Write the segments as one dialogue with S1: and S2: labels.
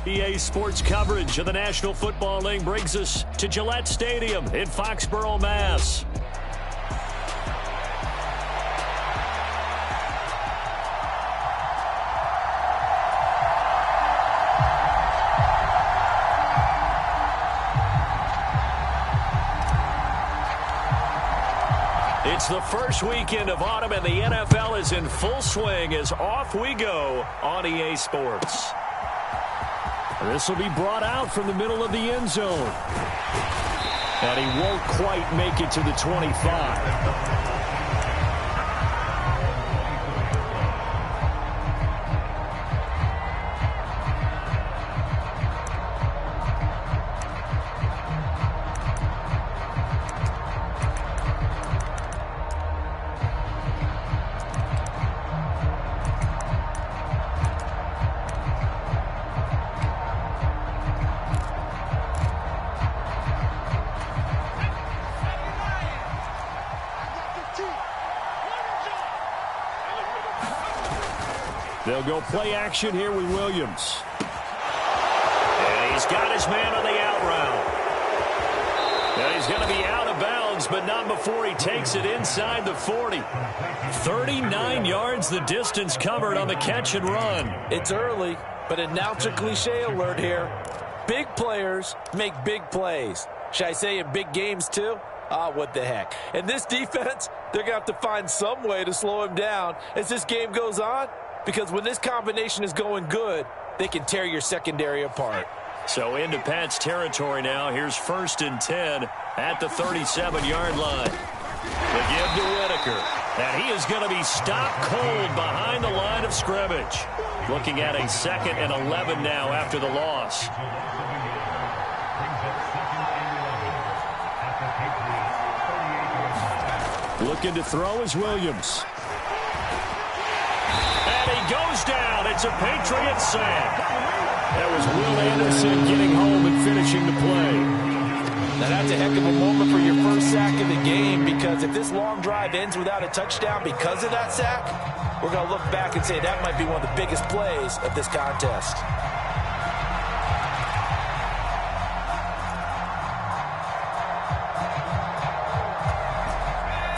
S1: EA Sports coverage of the National Football League brings us to Gillette Stadium in Foxborough, Mass. It's the first weekend of autumn, and the NFL is in full swing as off we go on EA Sports. This will be brought out from the middle of the end zone. And he won't quite make it to the 25. They'll go play action here with Williams. And he's got his man on the out route. Now he's going to be out of bounds, but not before he takes it inside the 40. 39 yards the distance covered on the catch and run.
S2: It's early, but announcer cliche alert here. Big players make big plays. Should I say in big games too? What the heck. And this defense, they're going to have to find some way to slow him down as this game goes on. Because when this combination is going good, they can tear your secondary apart.
S1: So into Pat's territory now. Here's 1st and 10 at the 37-yard line. The give to Whitaker. And he is going to be stopped cold behind the line of scrimmage. Looking at a 2nd and 11 now after the loss. Looking to throw is Williams. And he goes down. It's a Patriot sack. That was Will Anderson getting home and finishing the play.
S2: Now that's a heck of a moment for your first sack of the game, because if this long drive ends without a touchdown because of that sack, we're going to look back and say that might be one of the biggest plays of this contest.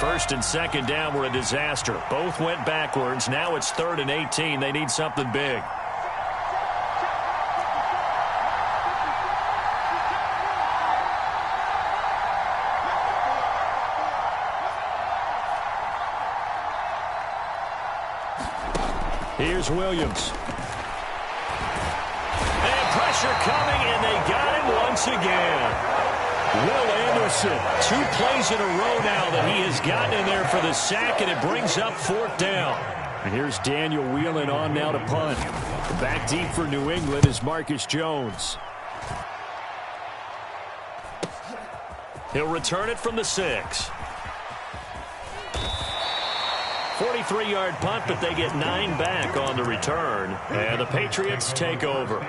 S1: First and 2nd down were a disaster. Both went backwards. Now it's 3rd and 18. They need something big. Here's Williams. And pressure coming, and they got him once again. Will Anderson, 2 plays in a row now that he has gotten in there for the sack, and it brings up 4th down. And here's Daniel Whelan on now to punt. Back deep for New England is Marcus Jones. He'll return it from the 6. 43-yard punt, but they get 9 back on the return. And the Patriots take over.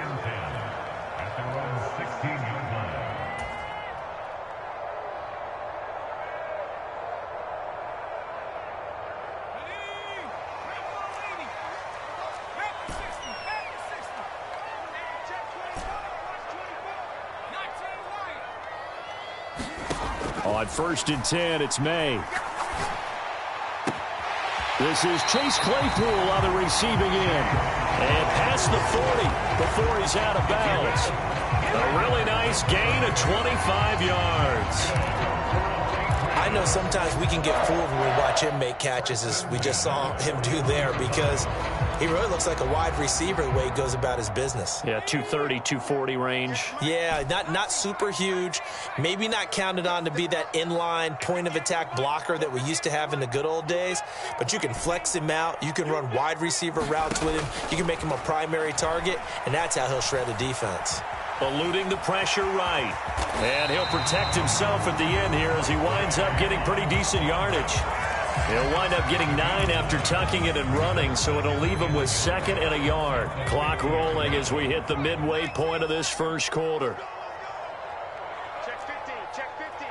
S1: On 1st and 10, it's May. This is Chase Claypool on the receiving end. And past the 40 before he's out of bounds. A really nice gain of 25 yards.
S2: I know sometimes we can get fooled when we watch him make catches, as we just saw him do there, because he really looks like a wide receiver the way he goes about his business.
S1: Yeah, 230, 240 range.
S2: Yeah, not super huge. Maybe not counted on to be that inline point-of-attack blocker that we used to have in the good old days. But you can flex him out. You can run wide receiver routes with him. You can make him a primary target, and that's how he'll shred a defense.
S1: Eluding the pressure right. And he'll protect himself at the end here as he winds up getting pretty decent yardage. He'll wind up getting 9 after tucking it and running, so it'll leave him with 2nd and a yard. Clock rolling as we hit the midway point of this first quarter.
S3: Check 50, check 50.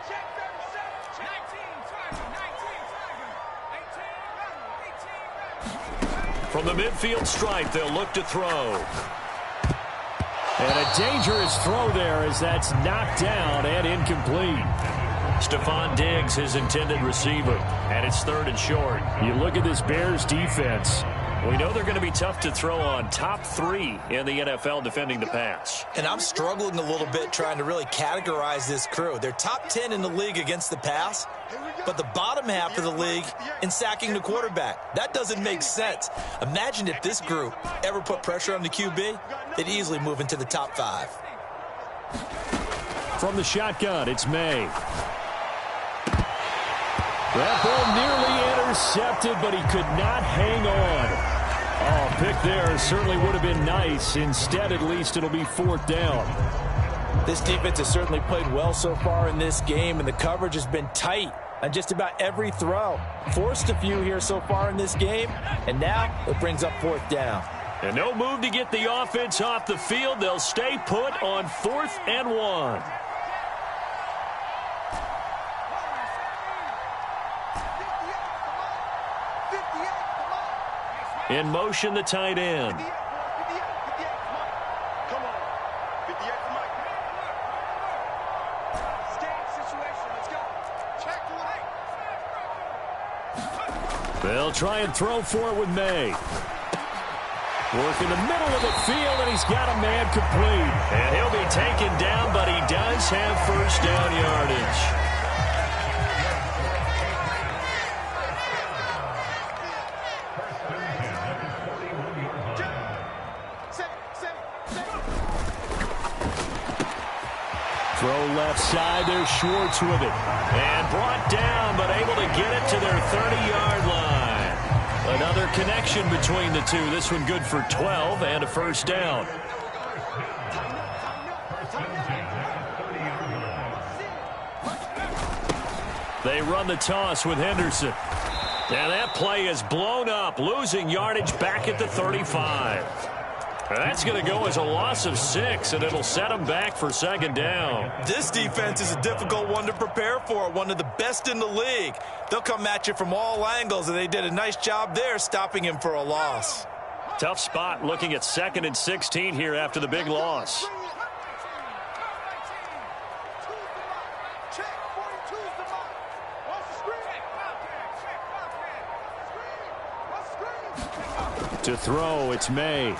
S3: Check 37, check 19, 18.
S1: From the midfield stripe, they'll look to throw. And a dangerous throw there as that's knocked down and incomplete. Stephon Diggs, his intended receiver, and it's 3rd and short. You look at this Bears defense. We know they're going to be tough to throw on. Top 3 in the NFL defending the pass.
S2: And I'm struggling a little bit trying to really categorize this crew. They're top 10 in the league against the pass, but the bottom half of the league in sacking the quarterback. That doesn't make sense. Imagine if this group ever put pressure on the QB, they'd easily move into the top 5.
S1: From the shotgun, it's May. That ball nearly intercepted, but he could not hang on. Oh, pick there certainly would have been nice. Instead, at least, it'll be 4th down.
S2: This defense has certainly played well so far in this game, and the coverage has been tight on just about every throw. Forced a few here so far in this game, and now it brings up 4th down.
S1: And no move to get the offense off the field. They'll stay put on 4th and 1. In motion, the tight end.
S3: Come on. 58 for Mike. Game situation. Let's go. Check to it.
S1: They'll try and throw for it with May. Work in the middle of the field, and he's got a man complete. And he'll be taken down, but he does have 1st down yardage. Throw left side, there's Schwartz with it. And brought down, but able to get it to their 30-yard line. Another connection between the two. This one good for 12 and a 1st down. They run the toss with Henderson. And that play is blown up, losing yardage back at the 35. That's going to go as a loss of 6, and it'll set them back for 2nd down.
S2: This defense is a difficult one to prepare for, one of the best in the league. They'll come at you from all angles, and they did a nice job there stopping him for a loss.
S1: Tough spot looking at 2nd and 16 here after the big loss. To throw, it's May.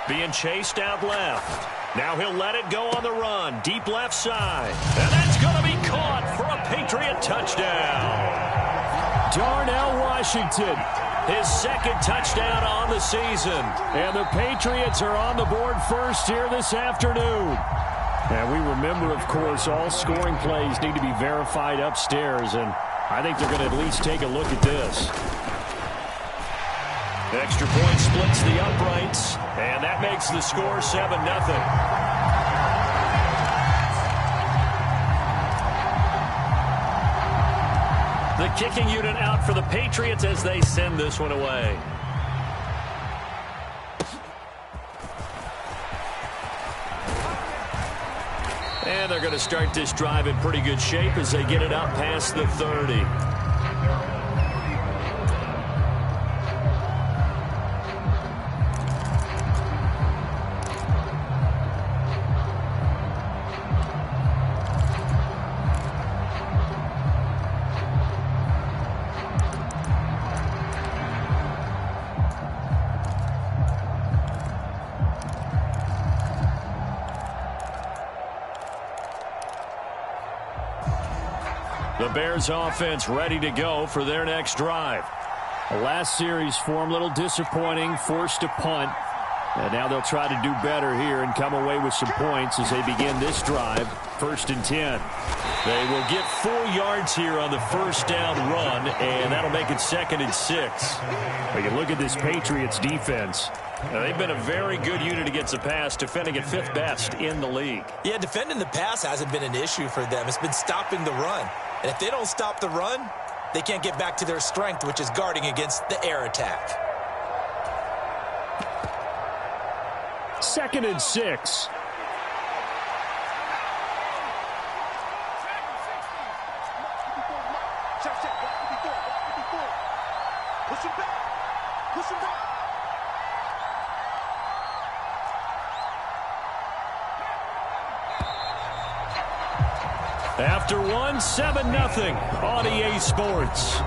S1: Being chased out left. Now he'll let it go on the run. Deep left side. And that's going to be caught for a Patriot touchdown. Darnell Washington, his 2nd touchdown on the season. And the Patriots are on the board first here this afternoon. And we remember, of course, all scoring plays need to be verified upstairs. And I think they're going to at least take a look at this. Extra point splits the uprights, and that makes the score 7-0. The kicking unit out for the Patriots as they send this one away. And they're going to start this drive in pretty good shape as they get it up past the 30. The Bears offense ready to go for their next drive. The last series for them, a little disappointing, forced to punt. And now they'll try to do better here and come away with some points as they begin this drive, 1st and 10. They will get 4 yards here on the 1st down run, and that'll make it 2nd and 6. We can look at this Patriots defense. Now, they've been a very good unit against the pass, defending at 5th best in the league.
S2: Yeah, defending the pass hasn't been an issue for them. It's been stopping the run. And if they don't stop the run, they can't get back to their strength, which is guarding against the air attack.
S1: 2nd and 6.
S3: Push him back. Push him back.
S1: After one, 7-0 on EA Sports.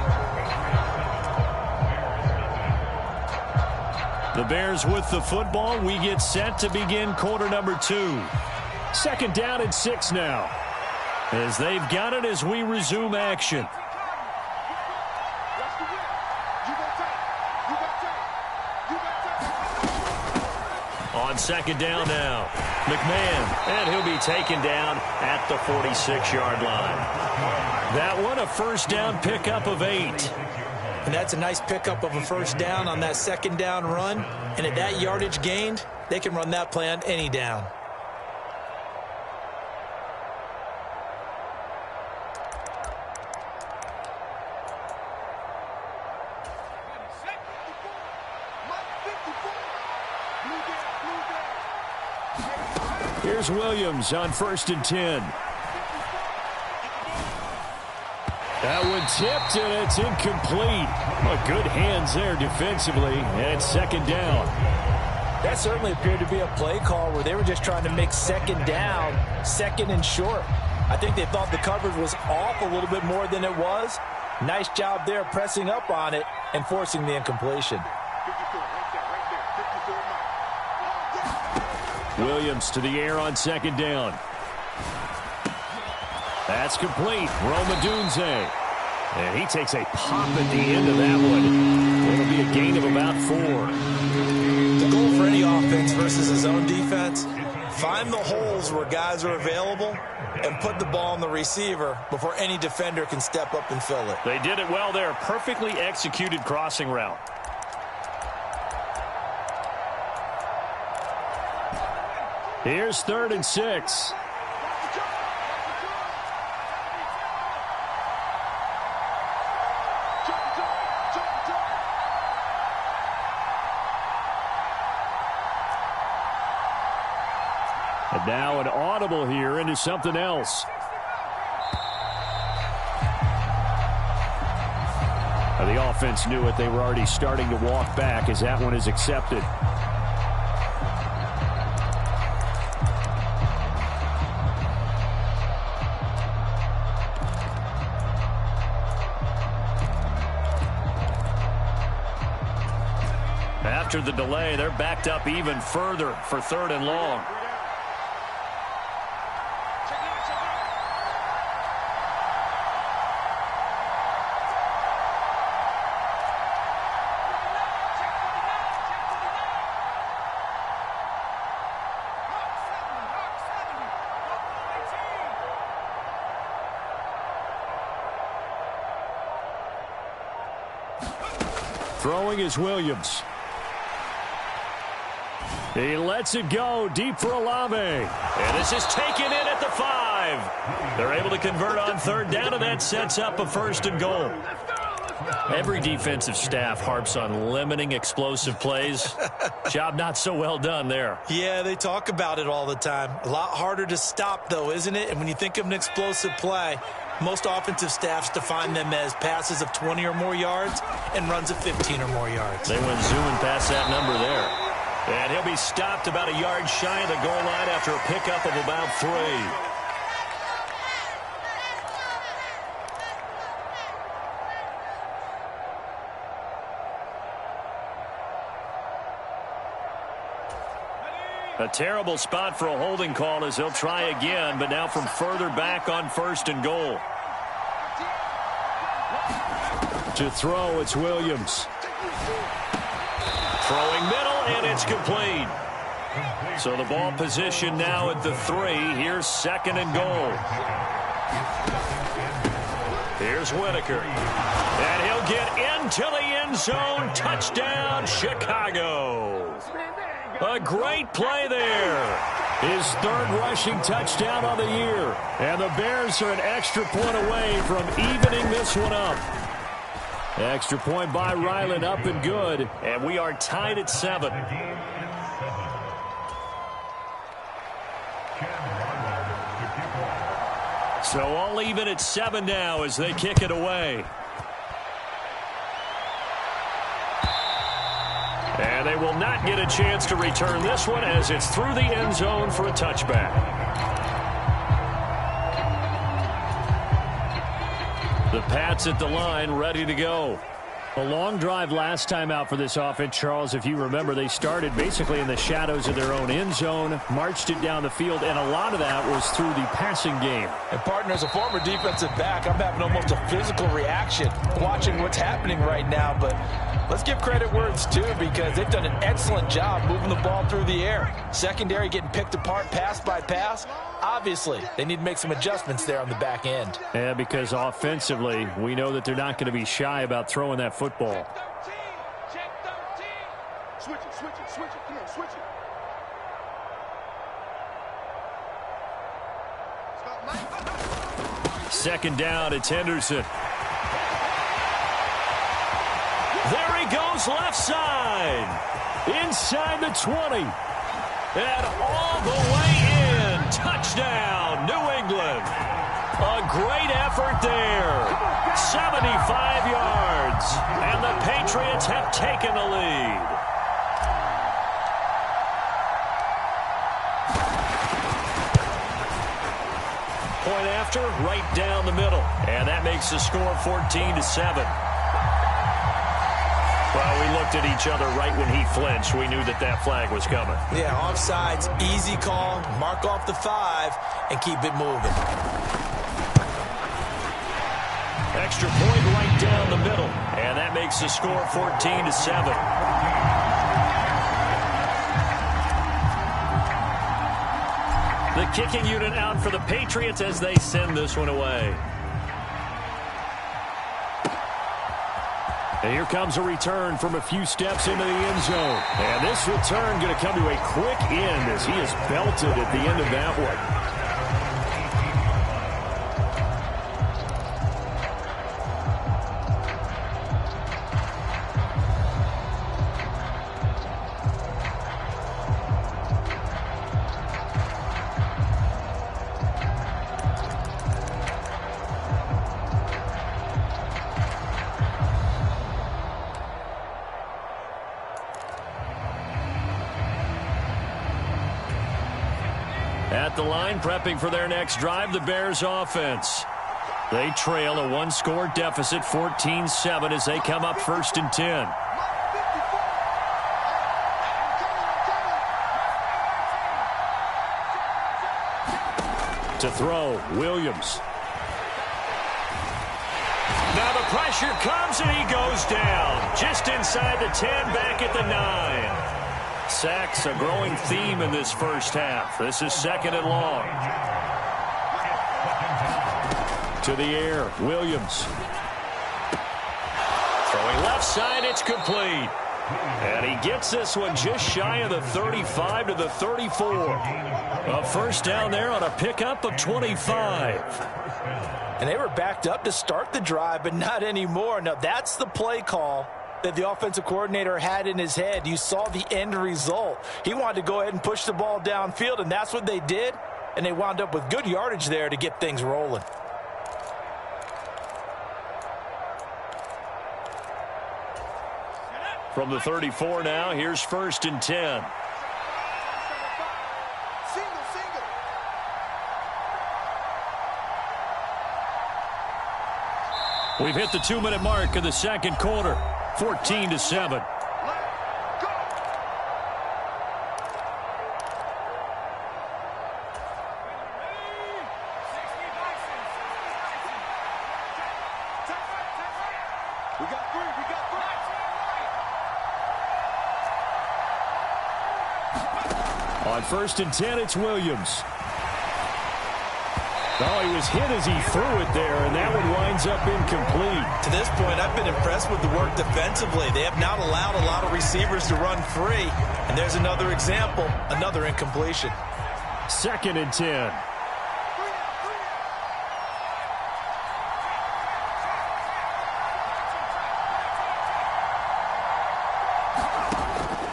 S1: The Bears with the football. We get set to begin quarter number 2. Second down and 6 now, as they've got it as we resume action. On second down now, McMahon, and he'll be taken down at the 46-yard line. That one, a first down pickup of 8.
S2: And that's a nice pickup of a first down on that second down run. And at that yardage gained, they can run that play on any down.
S1: Here's Williams on 1st and 10. That one tipped, and it's incomplete. Good hands there defensively, and it's second down.
S2: That certainly appeared to be a play call where they were just trying to make second down, second and short. I think they thought the coverage was off a little bit more than it was. Nice job there pressing up on it and forcing the incompletion.
S1: Williams to the air on second down. That's complete. Romadunze. And he takes a pop at the end of that one. It'll be a gain of about 4.
S2: The goal for any offense versus a zone defense, find the holes where guys are available and put the ball on the receiver before any defender can step up and fill it.
S1: They did it well there. Perfectly executed crossing route. Here's 3rd and 6. And now an audible here into something else. The offense knew it. They were already starting to walk back as that one is accepted. After the delay, they're backed up even further for 3rd and long. Throwing is Williams. He lets it go deep for Olave. And this is taken in at the 5. They're able to convert on 3rd down, and that sets up a 1st and goal. Every defensive staff harps on limiting explosive plays. Job not so well done there.
S2: Yeah, they talk about it all the time. A lot harder to stop, though, isn't it? And when you think of an explosive play, most offensive staffs define them as passes of 20 or more yards and runs of 15 or more yards.
S1: They went zooming past that number there. And he'll be stopped about a yard shy of the goal line after a pickup of about 3. A terrible spot for a holding call as he'll try again, but now from further back on 1st and goal. To throw, it's Williams. Throwing middle, and it's complete. So the ball position now at the 3. Here's 2nd and goal. Here's Whitaker. And he'll get into the end zone. Touchdown, Chicago. A great play there. His 3rd rushing touchdown of the year. And the Bears are an extra point away from evening this one up. Extra point by Ryland, up and good. And we are tied at 7. So all even at 7 now as they kick it away. And they will not get a chance to return this one as it's through the end zone for a touchback. The Pats at the line, ready to go. A long drive last time out for this offense, Charles. If you remember, they started basically in the shadows of their own end zone, marched it down the field, and a lot of that was through the passing game.
S2: And, partner, as a former defensive back, I'm having almost a physical reaction watching what's happening right now. But let's give credit where it's due, because they've done an excellent job moving the ball through the air. Secondary getting picked apart pass by pass. Obviously, they need to make some adjustments there on the back end.
S1: Yeah, because offensively, we know that they're not going to be shy about throwing that football.
S3: Check 13. Switch it, switch it, switch it. Come on, switch it.
S1: Second down, it's Henderson. There he goes, left side. Inside the 20. And all the way in. Touchdown, New England. A great effort there. 75 yards. And the Patriots have taken the lead. Point after, right down the middle. And that makes the score 14-7. Well, we looked at each other right when he flinched. We knew that that flag was coming.
S2: Yeah, offsides, easy call. Mark off the 5 and keep it moving.
S1: Extra point right down the middle. And that makes the score 14-7. The kicking unit out for the Patriots as they send this one away. And here comes a return from a few steps into the end zone. And this return going to come to a quick end as he is belted at the end of that one. At the line, prepping for their next drive, the Bears offense. They trail a one-score deficit, 14-7, as they come up 1st and 10. To throw, Williams. Now the pressure comes and he goes down. Just inside the 10, back at the 9. Sacks, a growing theme in this first half. This is 2nd and long. To the air, Williams. Throwing left side, it's complete. And he gets this one just shy of the 35 to the 34. A first down there on a pickup of 25.
S2: And they were backed up to start the drive, but not anymore. Now, that's the play call that the offensive coordinator had in his head. You saw the end result. He wanted to go ahead and push the ball downfield, and that's what they did. And they wound up with good yardage there to get things rolling.
S1: From the 34 now, here's 1st and 10. We've hit the 2-minute mark of the second quarter. 14-7. On 1st and 10, it's Williams. Oh, he was hit as he threw it there, and that one winds up incomplete.
S2: To this point, I've been impressed with the work defensively. They have not allowed a lot of receivers to run free. And there's another example, another incompletion.
S1: 2nd and 10.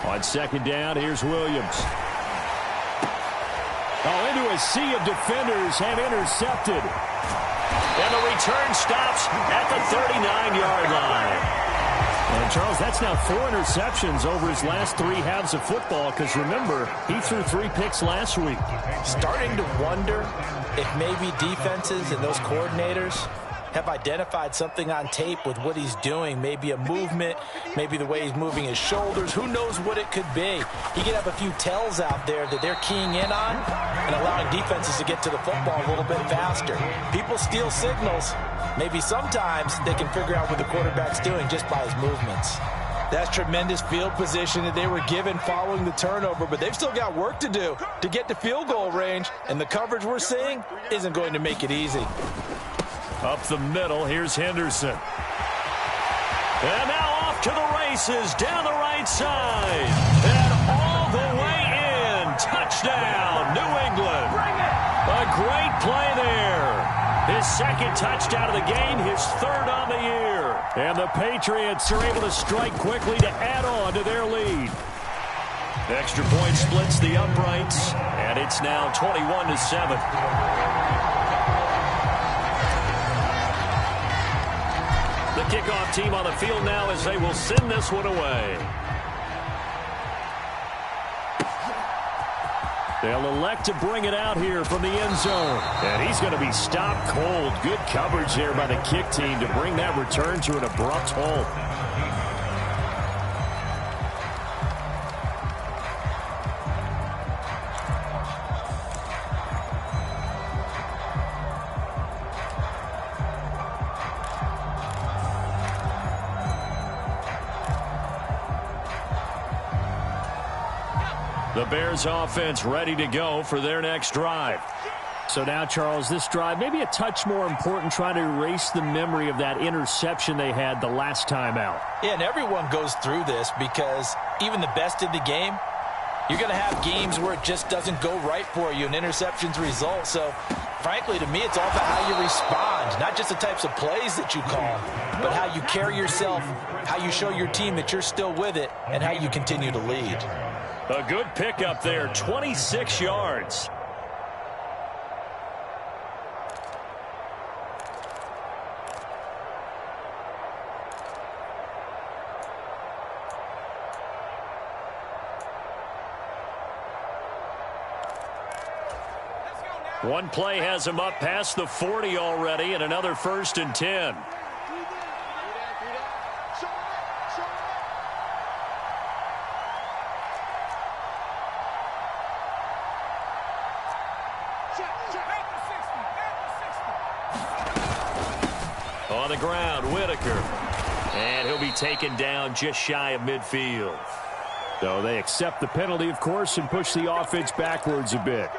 S1: On 2nd down, here's Williams. Oh, into a sea of defenders and intercepted. And the return stops at the 39-yard line. And, Charles, that's now 4 interceptions over his last 3 halves of football, because, remember, he threw 3 picks last week.
S2: Starting to wonder if maybe defenses and those coordinators have identified something on tape with what he's doing. Maybe a movement, maybe the way he's moving his shoulders. Who knows what it could be? He could have a few tells out there that they're keying in on and allowing defenses to get to the football a little bit faster. People steal signals. Maybe sometimes they can figure out what the quarterback's doing just by his movements. That's tremendous field position that they were given following the turnover, but they've still got work to do to get to field goal range, and the coverage we're seeing isn't going to make it easy.
S1: Up the middle, here's Henderson. And now off to the races, down the right side. And all the way in. Touchdown, New England. A great play there. His second touchdown of the game, his third on the year. And the Patriots are able to strike quickly to add on to their lead. Extra point splits the uprights, and it's now 21-7. The kickoff team on the field now as they will send this one away. They'll elect to bring it out here from the end zone. And he's going to be stopped cold. Good coverage there by the kick team to bring that return to an abrupt halt. The Bears offense ready to go for their next drive.
S4: So now, Charles, this drive maybe a touch more important, trying to erase the memory of that interception they had the last time out.
S2: Yeah, and everyone goes through this because even the best in the game, you're going to have games where it just doesn't go right for you, and interceptions result. So, frankly, to me, it's all about how you respond, not just the types of plays that you call, but how you carry yourself, how you show your team that you're still with it, and how you continue to lead.
S1: A good pickup there, 26 yards. One play has him up past the 40 already, and another 1st and 10. On the ground, Whitaker. And he'll be taken down just shy of midfield.
S4: So they accept the penalty, of course, and push the offense backwards a bit.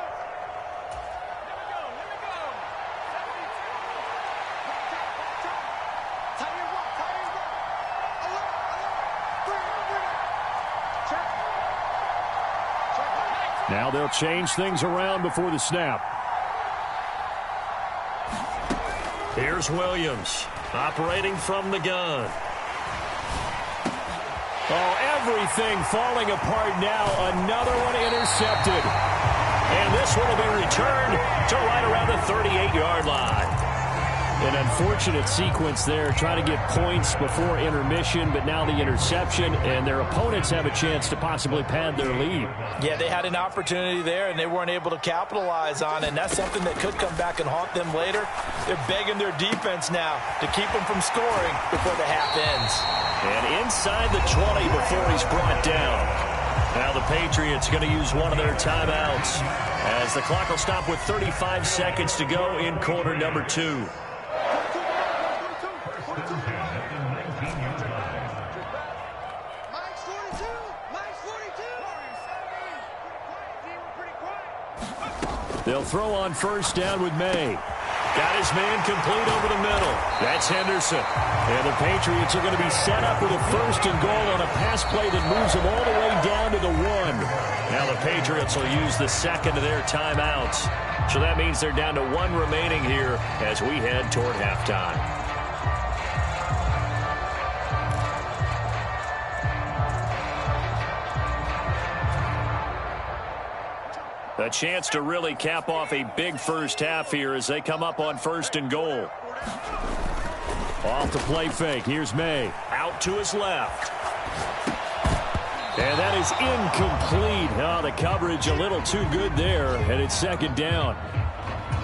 S4: Now they'll change things around before the snap.
S1: Here's Williams, operating from the gun.
S4: Oh, everything falling apart now. Another one intercepted.
S1: And this one will be returned to right around the 38-yard line.
S4: An unfortunate sequence there, trying to get points before intermission, but now the interception, and their opponents have a chance to possibly pad their lead.
S2: Yeah, they had an opportunity there, and they weren't able to capitalize on it, and that's something that could come back and haunt them later. They're begging their defense now to keep them from scoring before the half ends.
S1: And inside the 20 before he's brought down. Now the Patriots going to use one of their timeouts as the clock will stop with 35 seconds to go in quarter number 2.
S4: They'll throw on first down with May.
S1: Got his man complete over the middle. That's Henderson.
S4: And the Patriots are going to be set up with a 1st and goal on a pass play that moves them all the way down to the 1.
S1: Now the Patriots will use the second of their timeouts. So that means they're down to 1 remaining here as we head toward halftime. A chance to really cap off a big first half here as they come up on 1st and goal.
S4: Off the play fake. Here's May.
S1: Out to his left.
S4: And that is incomplete. Oh, the coverage a little too good there, and it's 2nd down.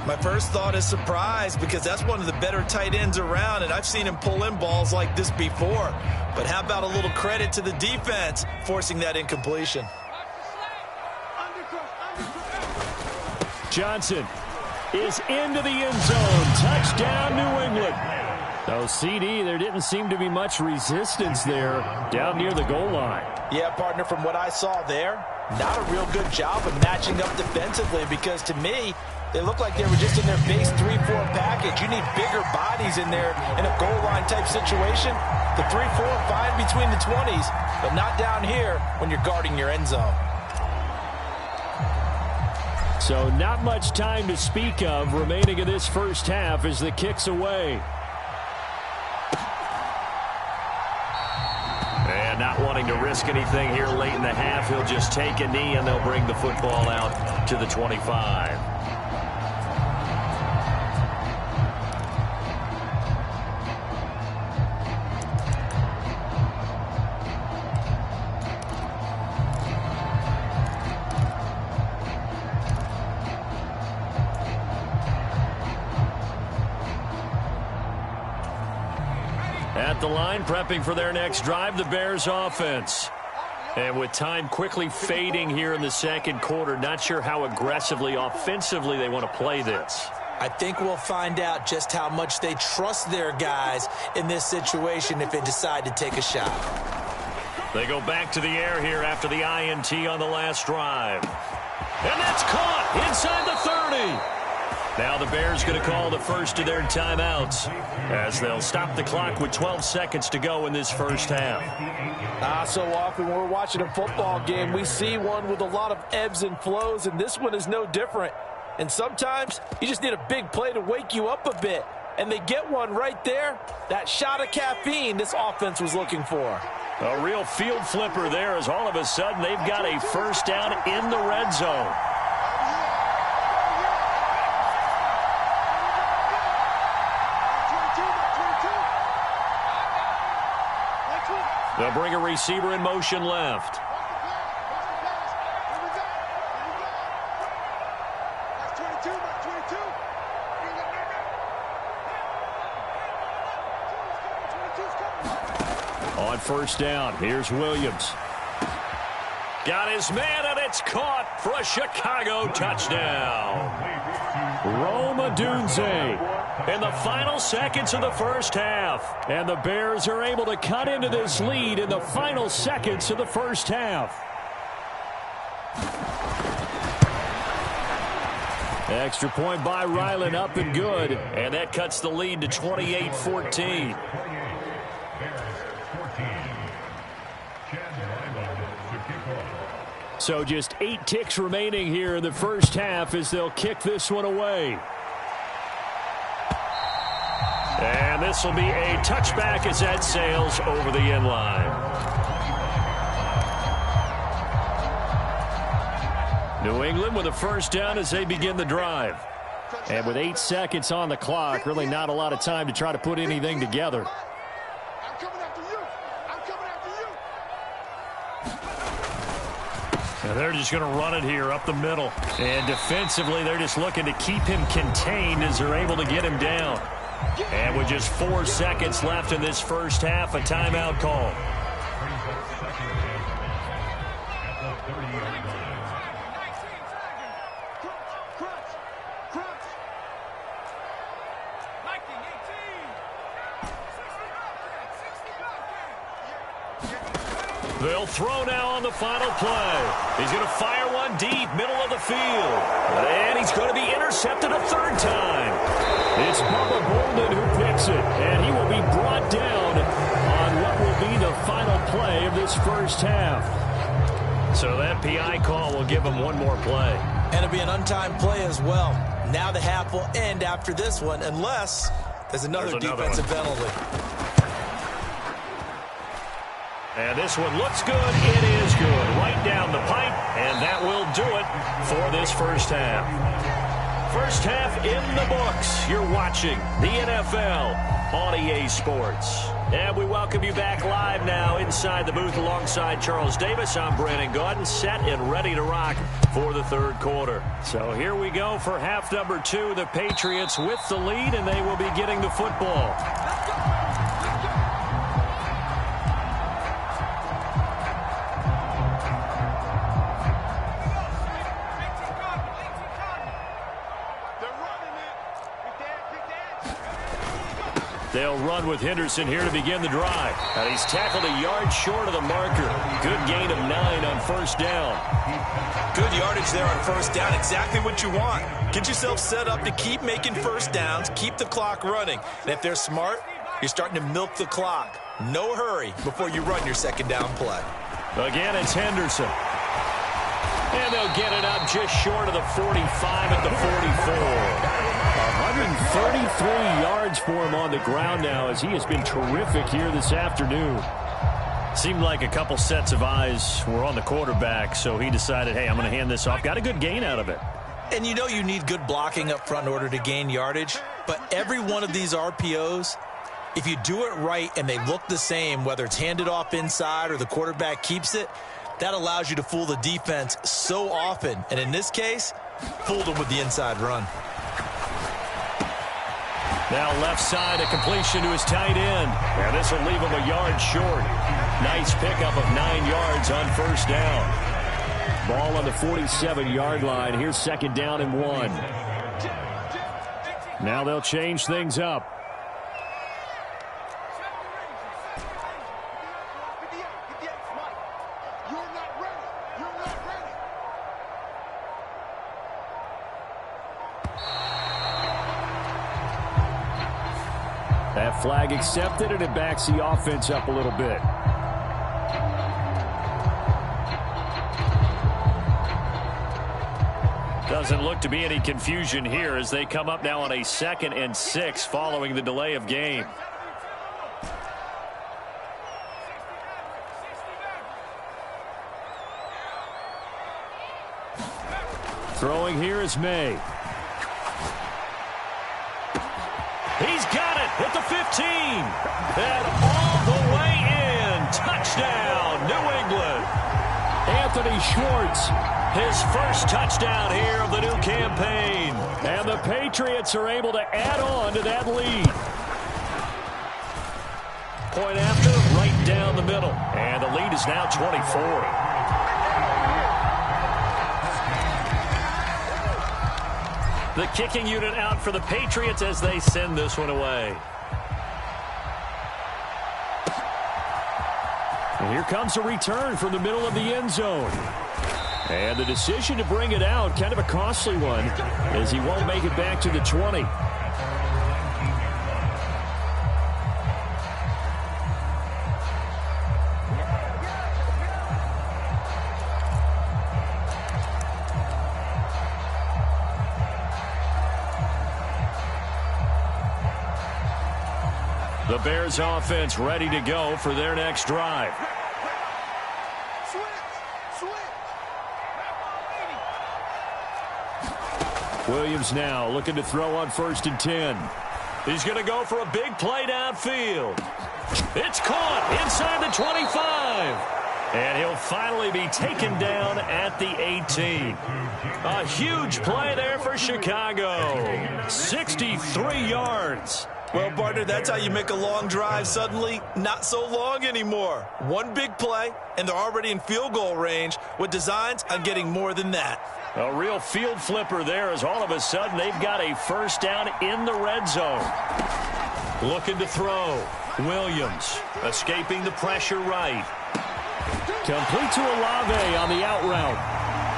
S2: My first thought is surprise because that's one of the better tight ends around, and I've seen him pull in balls like this before. But how about a little credit to the defense forcing that incompletion?
S4: Johnson is into the end zone. Touchdown, New England. So, CD, there didn't seem to be much resistance there down near the goal line.
S2: Yeah, partner, from what I saw there, not a real good job of matching up defensively because to me, they look like they were just in their base 3-4 package. You need bigger bodies in there in a goal line type situation. The 3-4, fine between the 20s, but not down here when you're guarding your end zone.
S4: So not much time to speak of remaining in this first half as the kick's away.
S1: And not wanting to risk anything here late in the half, he'll just take a knee and they'll bring the football out to the 25. At the line, prepping for their next drive, the Bears offense. And with time quickly fading here in the second quarter, not sure how aggressively, offensively they want to play this.
S2: I think we'll find out just how much they trust their guys in this situation if they decide to take a shot.
S1: They go back to the air here after the INT on the last drive. And that's caught inside the 30. Now the Bears going to call the first of their timeouts as they'll stop the clock with 12 seconds to go in this first half.
S2: So often when we're watching a football game, we see one with a lot of ebbs and flows, and this one is no different. And sometimes you just need a big play to wake you up a bit. And they get one right there. That shot of caffeine this offense was looking for.
S1: A real field flipper there as all of a sudden they've got a first down in the red zone. They'll bring a receiver in motion left. On first down, here's Williams. Got his man, and it's caught for a Chicago touchdown. Rome Odunze in the final seconds of the first half. And the Bears are able to cut into this lead in the final seconds of the first half. Extra point by Ryland, up and good. And that cuts the lead to 28-14. So just 8 ticks remaining here in the first half as they'll kick this one away. And this will be a touchback as that sails over the end line. New England with a first down as they begin the drive. And with 8 seconds on the clock, really not a lot of time to try to put anything together. And they're just going to run it here up the middle. And defensively, they're just looking to keep him contained as they're able to get him down. And with just 4 seconds left in this first half, a timeout call. They'll throw now on the final play. He's going to fire one deep, middle of the field. And he's going to be intercepted a third time. It's Bubba Bolden who picks it, and he will be brought down on what will be the final play of this first half. So that PI call will give him one more play.
S2: And it'll be an untimed play as well. Now the half will end after this one, unless there's another defensive penalty.
S1: And this one looks good. It is good. Right down the pipe, and that will do it for this first half. First half in the books. You're watching the NFL on EA Sports. And we welcome you back live now inside the booth alongside Charles Davis. I'm Brandon Gaudin, set and ready to rock for the third quarter. So here we go for half number 2. The Patriots with the lead, and they will be getting the football. They'll run with Henderson here to begin the drive. And he's tackled a yard short of the marker. Good gain of 9 on first down.
S2: Good yardage there on first down. Exactly what you want. Get yourself set up to keep making first downs, keep the clock running. And if they're smart, you're starting to milk the clock. No hurry before you run your second down play.
S1: Again, it's Henderson. And they'll get it up just short of the 45 at the 44. 133 yards for him on the ground now as he has been terrific here this afternoon. Seemed like a couple sets of eyes were on the quarterback, so he decided, hey, I'm going to hand this off. Got a good gain out of it.
S2: And you know you need good blocking up front in order to gain yardage, but every one of these RPOs, if you do it right and they look the same, whether it's handed off inside or the quarterback keeps it, that allows you to fool the defense so often. And in this case, fooled them with the inside run.
S1: Now left side, a completion to his tight end. And this will leave him a yard short. Nice pickup of 9 yards on first down.
S4: Ball on the 47-yard line. Here's second down and 1. Now they'll change things up. That flag accepted, and it backs the offense up a little bit.
S1: Doesn't look to be any confusion here as they come up now on a 2nd and 6 following the delay of game.
S4: Throwing here is May.
S1: He's got it at the 15. And all the way in. Touchdown, New England.
S4: Anthony Schwartz.
S1: His first touchdown here of the new campaign.
S4: And the Patriots are able to add on to that lead.
S1: Point after, right down the middle. And the lead is now 24. The kicking unit out for the Patriots as they send this one away.
S4: And here comes a return from the middle of the end zone. And the decision to bring it out, kind of a costly one, as he won't make it back to the 20.
S1: The Bears offense ready to go for their next drive.
S4: Williams now looking to throw on 1st and 10.
S1: He's going to go for a big play downfield. It's caught inside the 25. And he'll finally be taken down at the 18. A huge play there for Chicago. 63 yards.
S2: Well, partner, that's how you make a long drive suddenly not so long anymore. One big play, and they're already in field goal range with designs on getting more than that.
S1: A real field flipper there as all of a sudden they've got a first down in the red zone. Looking to throw. Williams escaping the pressure right.
S4: Complete to Olave on the out route.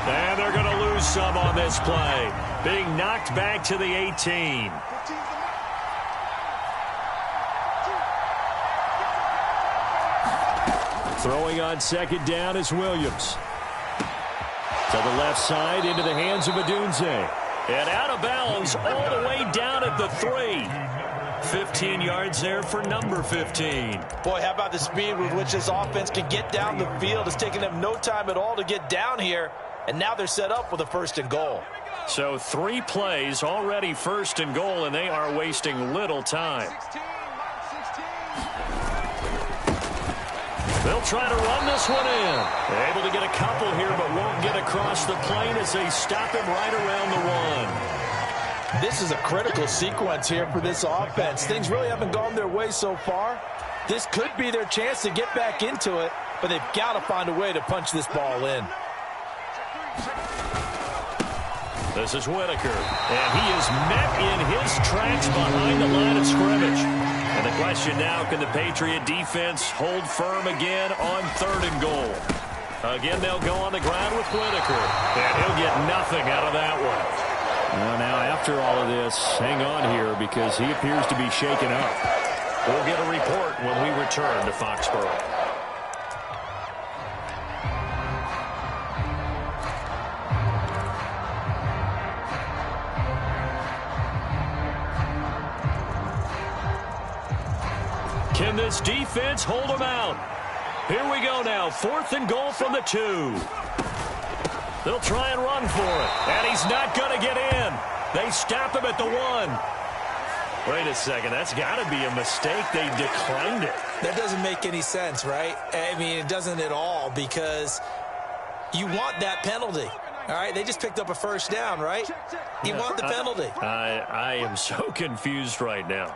S1: And they're going to lose some on this play. Being knocked back to the 18.
S4: Throwing on second down is Williams. To the left side, into the hands of Adunze.
S1: And out of bounds all the way down at the 3. 15 yards there for number 15.
S2: Boy, how about the speed with which this offense can get down the field? It's taken them no time at all to get down here. And now they're set up with a 1st and goal.
S1: So 3 plays already 1st and goal, and they are wasting little time. They'll try to run this one in. They're able to get a couple here, but won't get across the plane as they stop him right around the 1.
S2: This is a critical sequence here for this offense. Things really haven't gone their way so far. This could be their chance to get back into it, but they've got to find a way to punch this ball in.
S1: This is Whitaker, and he is met in his tracks behind the line of scrimmage. And the question now, can the Patriot defense hold firm again on 3rd and goal? Again, they'll go on the ground with Whitaker, and he'll get nothing out of that one.
S4: Well, now, after all of this, hang on here because he appears to be shaken up.
S1: We'll get a report when we return to Foxborough. Can this defense hold them out? Here we go now. 4th and goal from the 2. They'll try and run for it. And he's not going to get in. They stop him at the 1. Wait a second. That's got to be a mistake. They declined it.
S2: That doesn't make any sense, right? I mean, it doesn't at all because you want that penalty. All right, they just picked up a 1st down, right? You want the penalty.
S1: I am so confused right now.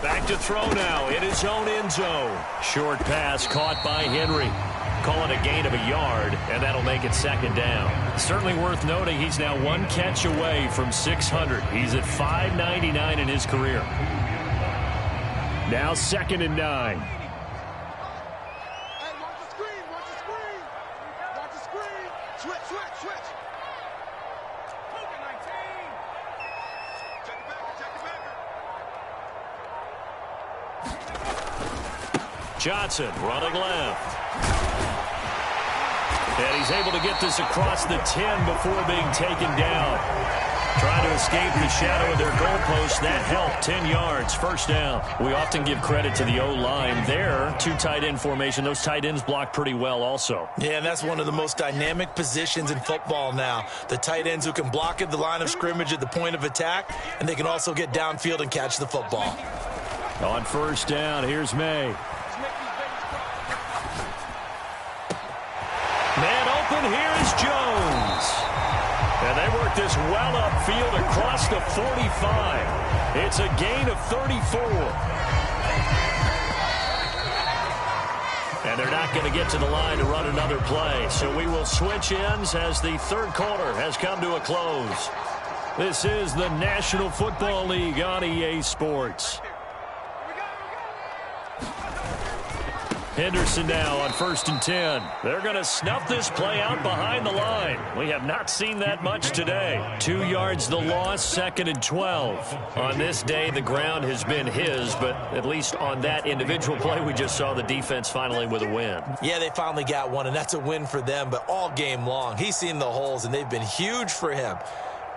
S1: Back to throw now in his own end zone. Short pass caught by Henry. Call it a gain of a yard, and that'll make it 2nd down. Certainly worth noting he's now 1 catch away from 600. He's at 599 in his career.
S4: Now 2nd and 9.
S3: Hey, watch the screen, watch the screen. Watch the screen. Switch, switch, switch. Check it back, check it back.
S1: Johnson running left. And he's able to get this across the 10 before being taken down. Trying to escape the shadow of their goalpost. That helped. 10 yards, 1st down. We often give credit to the O-line there. 2 tight end formation. Those tight ends block pretty well also.
S2: Yeah, and that's one of the most dynamic positions in football now. The tight ends who can block at the line of scrimmage at the point of attack, and they can also get downfield and catch the football.
S4: On 1st down, here's May.
S1: Man open, here is Jones. And they work this well upfield across the 45. It's a gain of 34. And they're not going to get to the line to run another play. So we will switch ends as the 3rd quarter has come to a close. This is the National Football League on EA Sports. Henderson now on 1st and 10. They're going to snuff this play out behind the line. We have not seen that much today. 2 yards the loss, 2nd and 12. On this day, the ground has been his, but at least on that individual play, we just saw the defense finally with a win.
S2: Yeah, they finally got one, and that's a win for them, but all game long, he's seen the holes, and they've been huge for him.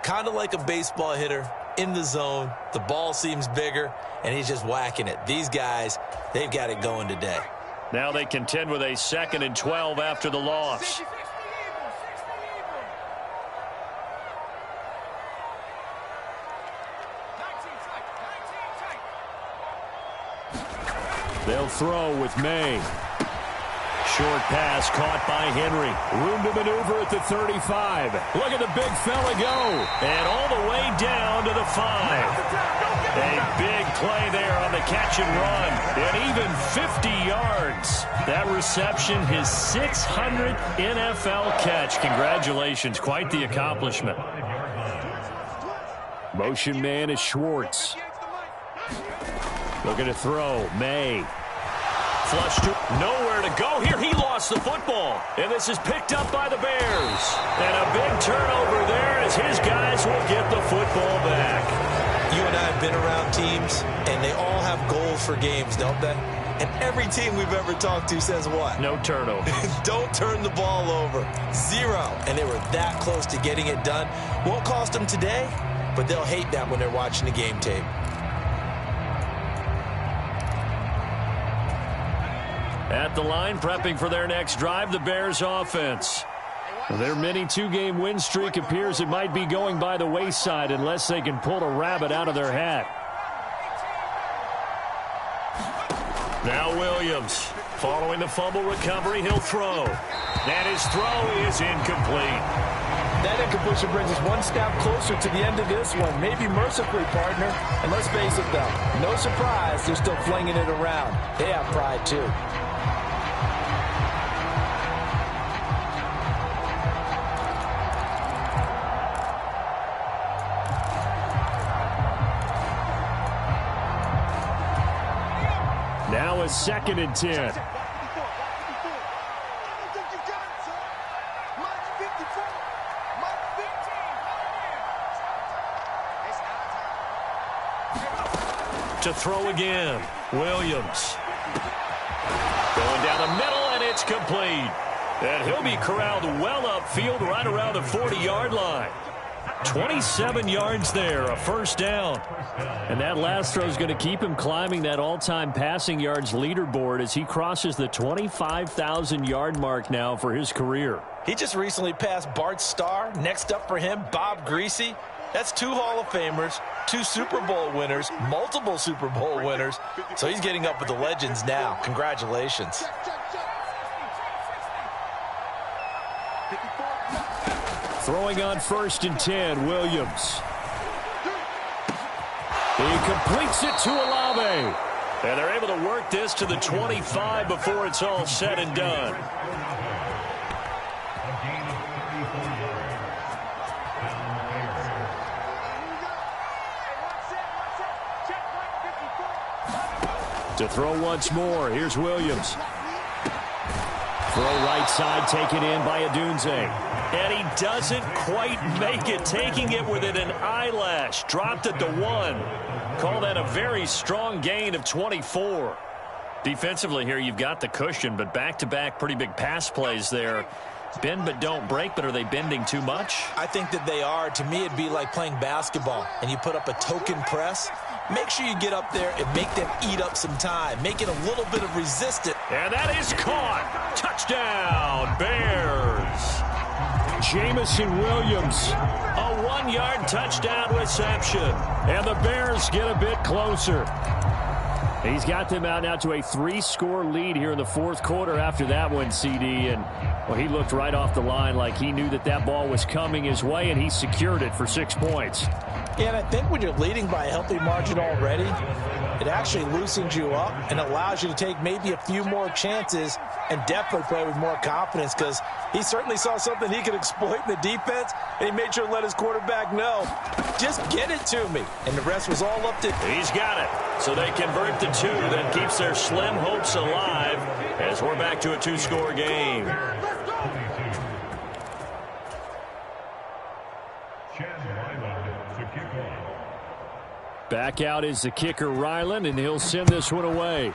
S2: Kind of like a baseball hitter in the zone. The ball seems bigger, and he's just whacking it. These guys, they've got it going today.
S1: Now they contend with a 2nd and 12 after the loss.
S4: They'll throw with May.
S1: Short pass caught by Henry.
S4: Room to maneuver at the 35. Look at the big fella go.
S1: And all the way down to the 5. A big play there on the catch and run. And even 50 yards. That reception, his 600th NFL catch. Congratulations. Quite the accomplishment.
S4: Motion man is Schwartz. Looking to throw. May.
S1: Flush to nowhere to go here. He lost the football. And this is picked up by the Bears. And a big turnover there as his guys will get the football back.
S2: You and I have been around teams, and they all have goals for games, don't they? And every team we've ever talked to says what?
S1: No turnover.
S2: Don't turn the ball over. 0. And they were that close to getting it done. Won't cost them today, but they'll hate that when they're watching the game tape.
S1: At the line, prepping for their next drive, the Bears offense.
S4: Their mini two-game win streak appears it might be going by the wayside unless they can pull a rabbit out of their hat.
S1: Now Williams. Following the fumble recovery, he'll throw. And his throw is incomplete.
S2: That incompletion brings us one step closer to the end of this one. Maybe mercifully, partner. And let's face it, though, no surprise they're still flinging it around. They have pride, too.
S4: Now a 2nd and 10.
S1: To throw again, Williams. Going down the middle, and it's complete. And he'll be corralled well upfield right around the 40-yard line. 27 yards there, a first down.
S4: And that last throw is going to keep him climbing that all-time passing yards leaderboard as he crosses the 25,000-yard mark now for his career.
S2: He just recently passed Bart Starr. Next up for him, Bob Greasy. That's 2 Hall of Famers, 2 Super Bowl winners, multiple Super Bowl winners. So he's getting up with the legends now. Congratulations.
S4: Throwing on 1st and 10, Williams. He completes it to Olave.
S1: And they're able to work this to the 25 before it's all said and done.
S4: To throw once more, here's Williams. Throw right side, taken in by Adunze.
S1: And he doesn't quite make it, taking it within an eyelash. Dropped at the 1. Call that a very strong gain of 24. Defensively here, you've got the cushion, but back-to-back pretty big pass plays there. Bend but don't break, but are they bending too much?
S2: I think that they are. To me, it'd be like playing basketball, and you put up a token press. Make sure you get up there and make them eat up some time. Make it a little bit of resistance.
S1: And that is caught. Touchdown, Bears.
S4: Jamison Williams.
S1: A 1-yard touchdown reception.
S4: And the Bears get a bit closer. He's got them out now to a 3-score lead here in the 4th quarter after that one, CD. And, well, he looked right off the line like he knew that that ball was coming his way, and he secured it for 6 points.
S2: Yeah, and I think when you're leading by a healthy margin already, it actually loosens you up and allows you to take maybe a few more chances and definitely play with more confidence, because he certainly saw something he could exploit in the defense, and he made sure to let his quarterback know, just get it to me. And the rest was all up to him.
S1: He's got it. So they convert the 2, that keeps their slim hopes alive as we're back to a 2-score game.
S4: Back out is the kicker, Ryland, and he'll send this one away.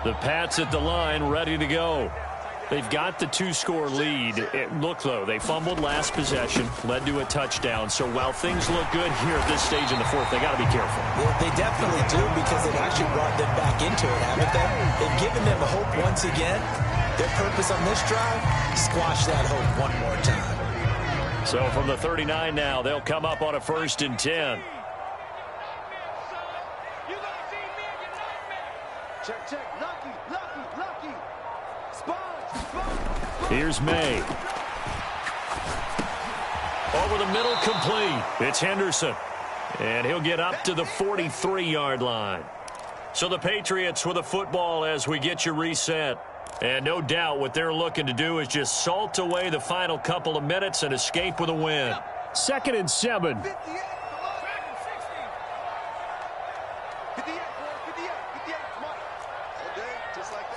S4: The Pats at the line, ready to go. They've got the 2-score lead. Look, though, they fumbled last possession, led to a touchdown. So while things look good here at this stage in the 4th, they got to be careful.
S2: Yeah, they definitely do, because they've actually brought them back into it, haven't they? They've given them hope once again. Their purpose on this drive, squash that hope one more time.
S1: So from the 39 now, they'll come up on a 1st and 10.
S3: Check, check. Lucky. Sponge.
S1: Here's May. Over the middle, complete. It's Henderson. And he'll get up to the 43-yard line. So the Patriots with a football as we get you reset. And no doubt what they're looking to do is just salt away the final couple of minutes and escape with a win.
S4: 2nd and 7.
S3: 58. Come on. Okay, just like that.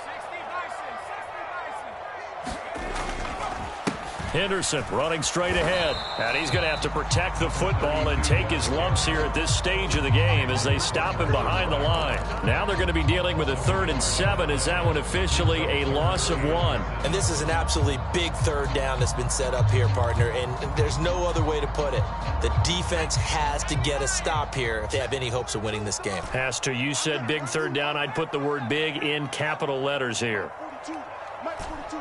S1: Henderson running straight ahead. And he's going to have to protect the football and take his lumps here at this stage of the game as they stop him behind the line. Now they're going to be dealing with a 3rd and 7. Is that one officially a loss of 1?
S2: And this is an absolutely big 3rd down that's been set up here, partner, and there's no other way to put it. The defense has to get a stop here if they have any hopes of winning this game.
S1: Pastor, you said big 3rd down. I'd put the word big in capital letters here.
S3: 42, Mike 42,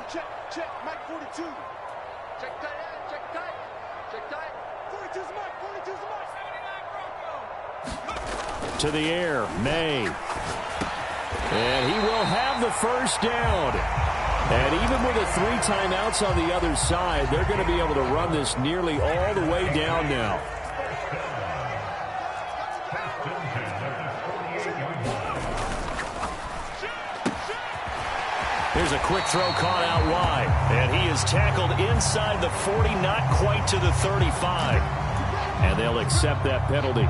S3: check, Mike 42. Check tight, check tight. 42's Mike, 42's Mike. 79 Bronco.
S4: To the air, May. And he will have the first down. And even with the 3 timeouts on the other side, they're going to be able to run this nearly all the way down now.
S1: Here's a quick throw caught out wide. And he is tackled inside the 40, not quite to the 35.
S4: And they'll accept that penalty.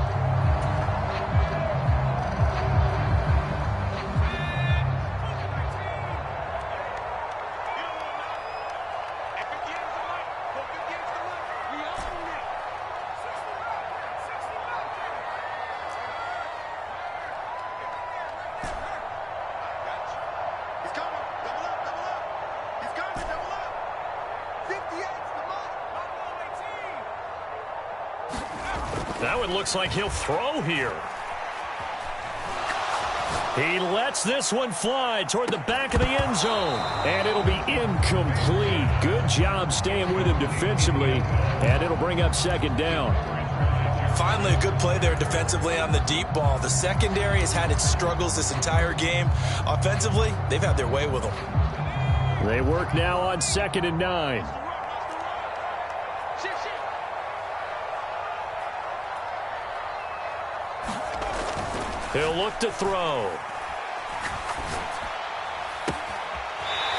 S1: Now it looks like he'll throw here. He lets this one fly toward the back of the end zone.
S4: And it'll be incomplete. Good job staying with him defensively. And it'll bring up 2nd down.
S2: Finally, a good play there defensively on the deep ball. The secondary has had its struggles this entire game. Offensively, they've had their way with them.
S4: They work now on 2nd and 9.
S1: He'll look to throw.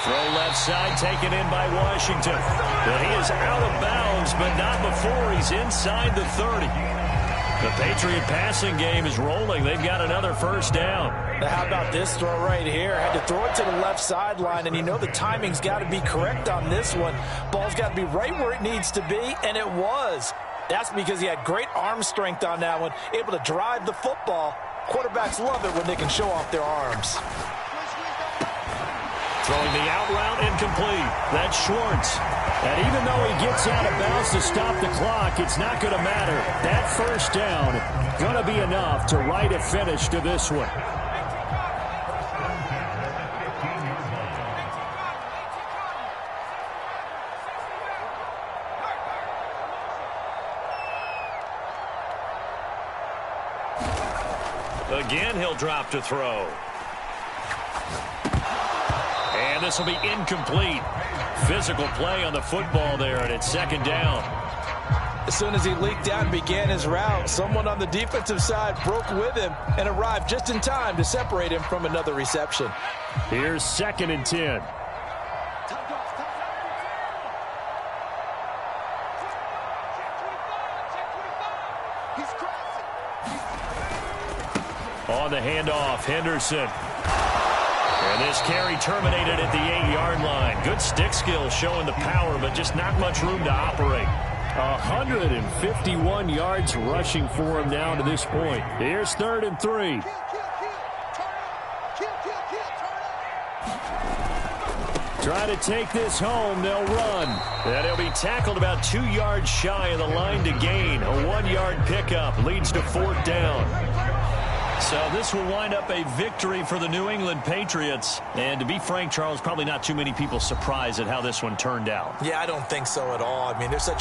S1: Throw left side, taken in by Washington. But he is out of bounds, but not before he's inside the 30. The Patriot passing game is rolling. They've got another first down.
S2: Now how about this throw right here? Had to throw it to the left sideline, and you know the timing's got to be correct on this one. Ball's got to be right where it needs to be, and it was. That's because he had great arm strength on that one, able to drive the football. Quarterbacks love it when they can show off their arms.
S1: Throwing the out route incomplete. That's Schwartz.
S4: And even though he gets out of bounds to stop the clock, it's not going to matter. That first down going to be enough to write a finish to this one.
S1: Again, he'll drop to throw. And this will be incomplete. Physical play on the football there, and it's 2nd down.
S2: As soon as he leaked out and began his route, someone on the defensive side broke with him and arrived just in time to separate him from another reception.
S4: Here's 2nd and 10.
S1: On the handoff, Henderson. And this carry terminated at the 8-yard line. Good stick skill showing the power, but just not much room to operate.
S4: 151 yards rushing for him now to this point. Here's 3rd and 3. Try to take this home. They'll run.
S1: And he'll be tackled about 2 yards shy of the line to gain. A 1-yard pickup leads to 4th down. So this will wind up a victory for the New England Patriots. And to be frank, Charles, probably not too many people surprised at how this one turned out.
S2: Yeah, I don't think so at all. I mean, there's such